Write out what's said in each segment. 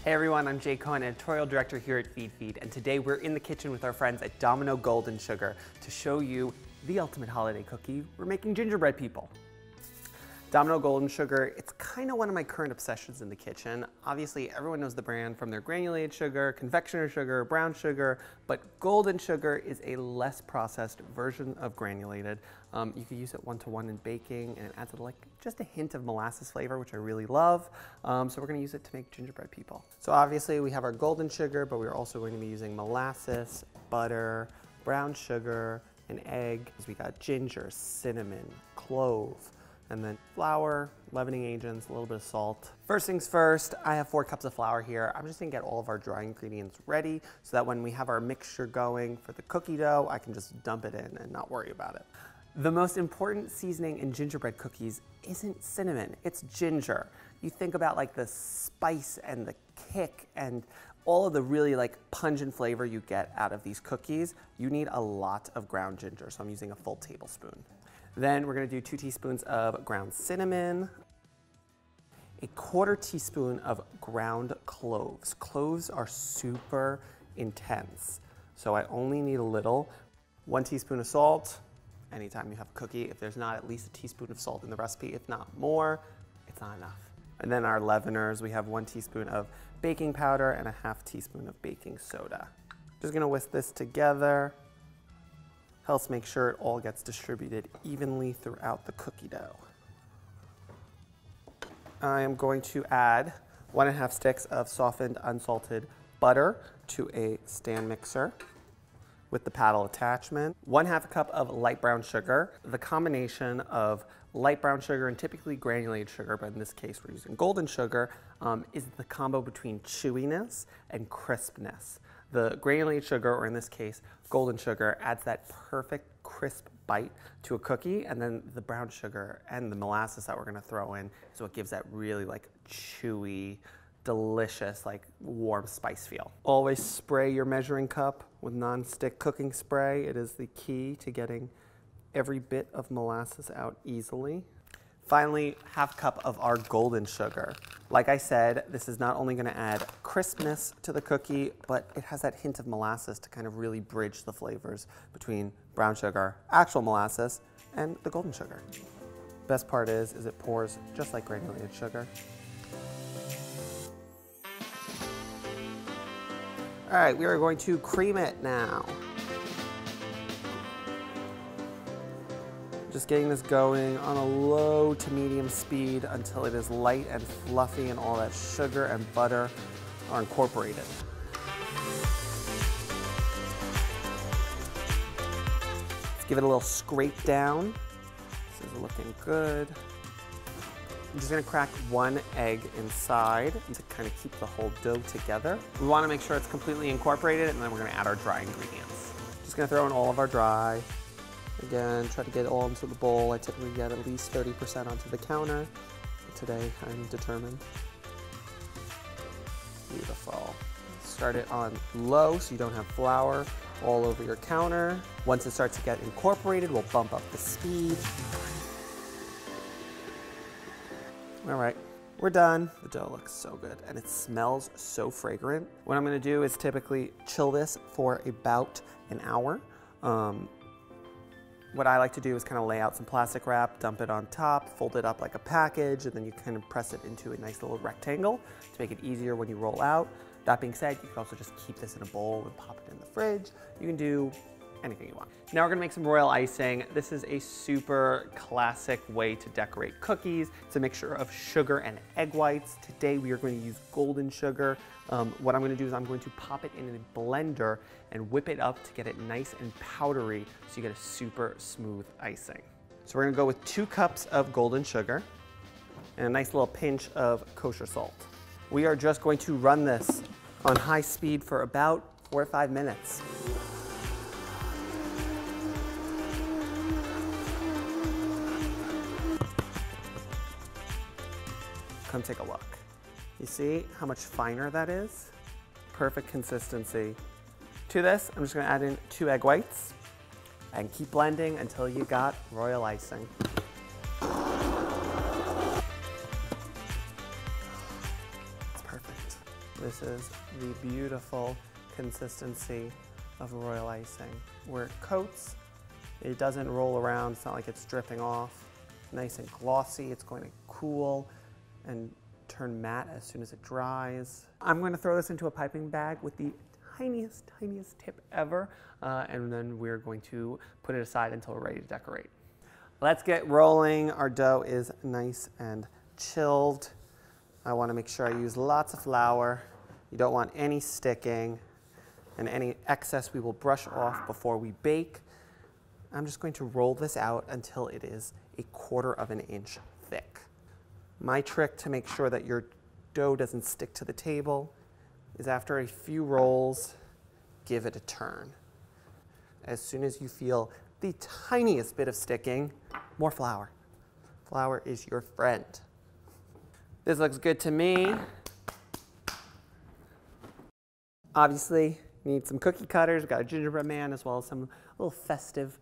Hey everyone, I'm Jay Cohen, editorial director here at Feedfeed, and today we're in the kitchen with our friends at Domino Golden Sugar to show you the ultimate holiday cookie. We're making gingerbread people. Domino Golden Sugar, it's kind of one of my current obsessions in the kitchen. Obviously, everyone knows the brand from their granulated sugar, confectioner sugar, brown sugar, but golden sugar is a less processed version of granulated. You can use it one-to-one in baking, and it adds just a hint of molasses flavor, which I really love. So we're going to use it to make gingerbread people. So obviously, we have our golden sugar, but we're also going to be using molasses, butter, brown sugar, an egg. We got ginger, cinnamon, clove, and then flour, leavening agents, a little bit of salt. First things first, I have 4 cups of flour here. I'm just gonna get all of our dry ingredients ready so that when we have our mixture going for the cookie dough, I can just dump it in and not worry about it. The most important seasoning in gingerbread cookies isn't cinnamon, it's ginger. You think about the spice and the kick and all of the really pungent flavor you get out of these cookies. You need a lot of ground ginger, so I'm using a full tablespoon. Then we're gonna do 2 teaspoons of ground cinnamon, a 1/4 teaspoon of ground cloves. Cloves are super intense, so I only need a little. 1 teaspoon of salt. Anytime you have a cookie, if there's not at least a teaspoon of salt in the recipe, if not more, it's not enough. And then our leaveners, we have 1 teaspoon of baking powder and a 1/2 teaspoon of baking soda. Just gonna whisk this together. Helps make sure it all gets distributed evenly throughout the cookie dough. I am going to add 1½ sticks of softened unsalted butter to a stand mixer with the paddle attachment. 1/2 cup of light brown sugar. The combination of light brown sugar and typically granulated sugar, but in this case we're using golden sugar, is the combo between chewiness and crispness. The granulated sugar, or in this case, golden sugar, adds that perfect crisp bite to a cookie, and then the brown sugar and the molasses that we're gonna throw in is what gives that really chewy, delicious, warm spice feel. Always spray your measuring cup with non-stick cooking spray. It is the key to getting every bit of molasses out easily. Finally, 1/2 cup of our golden sugar. Like I said, this is not only gonna add crispness to the cookie, but it has that hint of molasses to kind of really bridge the flavors between brown sugar, actual molasses, and the golden sugar. Best part is it pours just like granulated sugar. All right, we are going to cream it now. Just getting this going on a low to medium speed until it is light and fluffy and all that sugar and butter are incorporated. Let's give it a little scrape down. This is looking good. I'm just gonna crack 1 egg inside to kind of keep the whole dough together. We wanna make sure it's completely incorporated, and then we're gonna add our dry ingredients. Just gonna throw in all of our dry. Again, try to get it all into the bowl. I typically get at least 30% onto the counter. Today, I'm determined. Beautiful. Start it on low so you don't have flour all over your counter. Once it starts to get incorporated, we'll bump up the speed. All right, we're done. The dough looks so good and it smells so fragrant. What I'm gonna do is typically chill this for about an hour. What I like to do is kind of lay out some plastic wrap, dump it on top, fold it up like a package, and then you kind of press it into a nice little rectangle to make it easier when you roll out. That being said, you can also just keep this in a bowl and pop it in the fridge. You can do anything you want. Now we're gonna make some royal icing. This is a super classic way to decorate cookies. It's a mixture of sugar and egg whites. Today we are going to use golden sugar. What I'm gonna do is I'm going to pop it in a blender and whip it up to get it nice and powdery so you get a super smooth icing. So we're gonna go with 2 cups of golden sugar and a nice little pinch of kosher salt. We are just going to run this on high speed for about 4 to 5 minutes. Come take a look. You see how much finer that is? Perfect consistency. To this, I'm just gonna add in 2 egg whites and keep blending until you got royal icing. It's perfect. This is the beautiful consistency of royal icing. Where it coats, it doesn't roll around, it's not like it's dripping off. Nice and glossy, it's going to cool and turn matte as soon as it dries. I'm going to throw this into a piping bag with the tiniest tip ever, and then we're going to put it aside until we're ready to decorate. Let's get rolling. Our dough is nice and chilled. I want to make sure I use lots of flour. You don't want any sticking, and any excess we will brush off before we bake. I'm just going to roll this out until it is 1/4 inch thick. My trick to make sure that your dough doesn't stick to the table is after a few rolls, give it a turn. As soon as you feel the tiniest bit of sticking, more flour. Flour is your friend. This looks good to me. Obviously, need some cookie cutters. We've got a gingerbread man as well as some little festive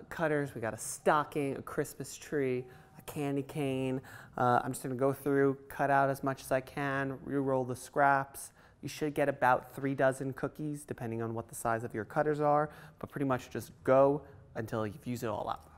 cutters. We got a stocking, a Christmas tree, a candy cane. I'm just gonna go through, cut out as much as I can, re-roll the scraps. You should get about 3 dozen cookies, depending on what the size of your cutters are, but pretty much just go until you've used it all up.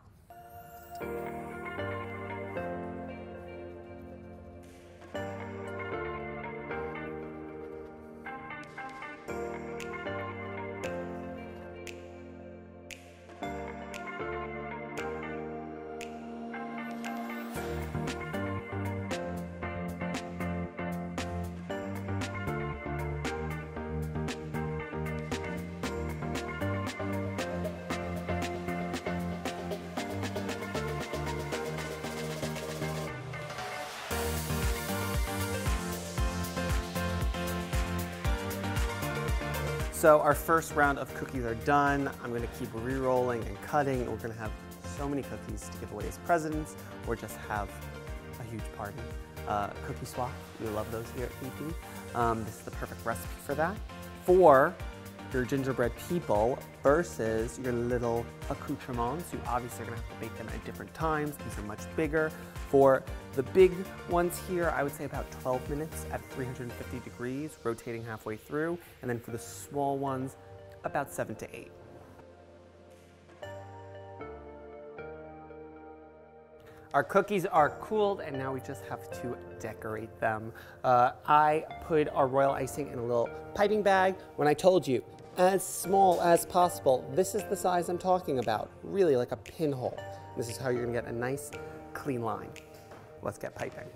So our first round of cookies are done. I'm gonna keep re-rolling and cutting. We're gonna have so many cookies to give away as presents or just have a huge party. Cookie swap, we love those here at Feedfeed. This is the perfect recipe for that. For your gingerbread people versus your little accoutrements, you obviously are gonna have to bake them at different times. These are much bigger. For the big ones here, I would say about 12 minutes at 350 degrees, rotating halfway through. And then for the small ones, about 7 to 8. Our cookies are cooled and now we just have to decorate them. I put our royal icing in a little piping bag. When I told you, as small as possible, this is the size I'm talking about, really like a pinhole. This is how you're gonna get a nice, clean line. Let's get piping.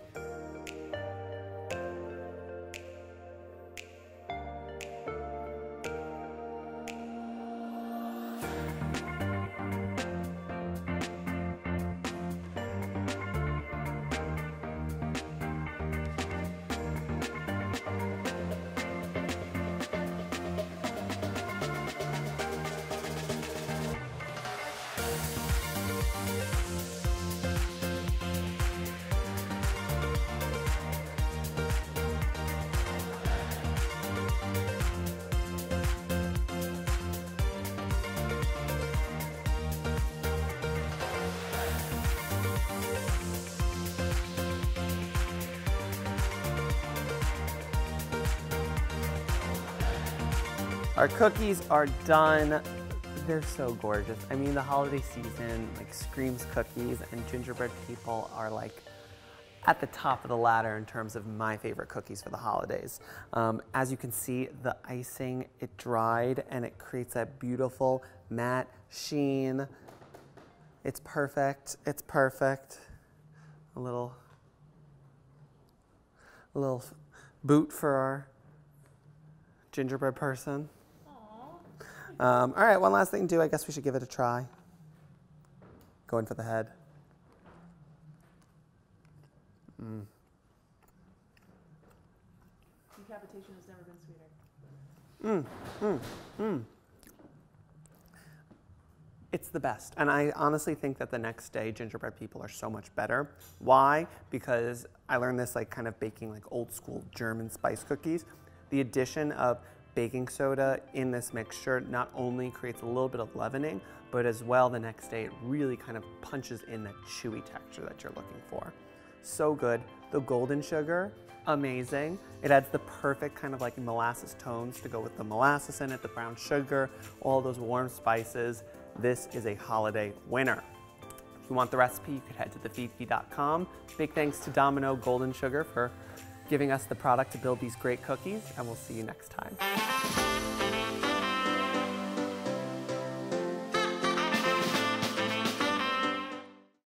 Our cookies are done. They're so gorgeous. I mean, the holiday season like screams cookies, and gingerbread people are like at the top of the ladder in terms of my favorite cookies for the holidays. As you can see, the icing, it dried and it creates that beautiful matte sheen. It's perfect. It's perfect. A little boot for our gingerbread person. All right, one last thing to do. I guess we should give it a try. Going for the head. Decapitation has never been sweeter. It's the best. And I honestly think that the next day gingerbread people are so much better. Why? Because I learned this like kind of baking like old school German spice cookies. The addition of baking soda in this mixture not only creates a little bit of leavening, but as well the next day it really kind of punches in that chewy texture that you're looking for. so good. The golden sugar, amazing. It adds the perfect kind of like molasses tones to go with the molasses in it, the brown sugar, all those warm spices. This is a holiday winner. If you want the recipe, you could head to thefeedfeed.com. Big thanks to Domino Golden Sugar for giving us the product to build these great cookies, and we'll see you next time.